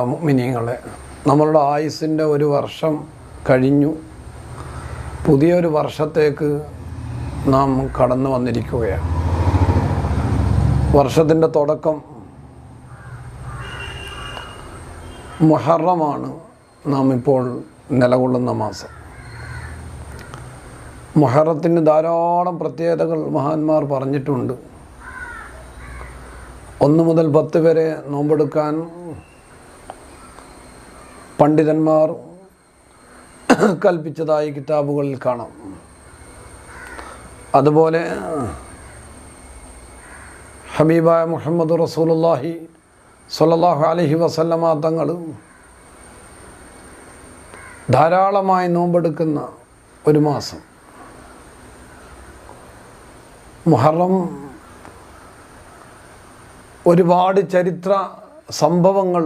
പ്രിയമുള്ള മുഅ്മിനീങ്ങളെ, നമ്മളുടെ ആയുസ്സിൻ്റെ ഒരു വർഷം കഴിഞ്ഞു. പുതിയൊരു വർഷത്തേക്ക് നാം കടന്നു വന്നിരിക്കുകയാണ്. വർഷത്തിൻ്റെ തുടക്കം മുഹറമാണ് നാം ഇപ്പോൾ നിലകൊള്ളുന്ന മാസം. മുഹറത്തിന് ധാരാളം പ്രത്യേകതകൾ മഹാന്മാർ പറഞ്ഞിട്ടുണ്ട്. 1 മുതൽ 10 വരെ നോമ്പെടുക്കാൻ പണ്ഡിതന്മാർ കൽപ്പിച്ചതായി കിതാബുകളിൽ കാണാം. അതുപോലെ ഹബീബായ മുഹമ്മദ് റസൂലുള്ളാഹി സ്വല്ലല്ലാഹു അലൈഹി വസല്ലമ തങ്ങൾ ധാരാളമായി നോമ്പെടുക്കുന്ന ഒരു മാസം മുഹറം. ഒരുപാട് ചരിത്ര സംഭവങ്ങൾ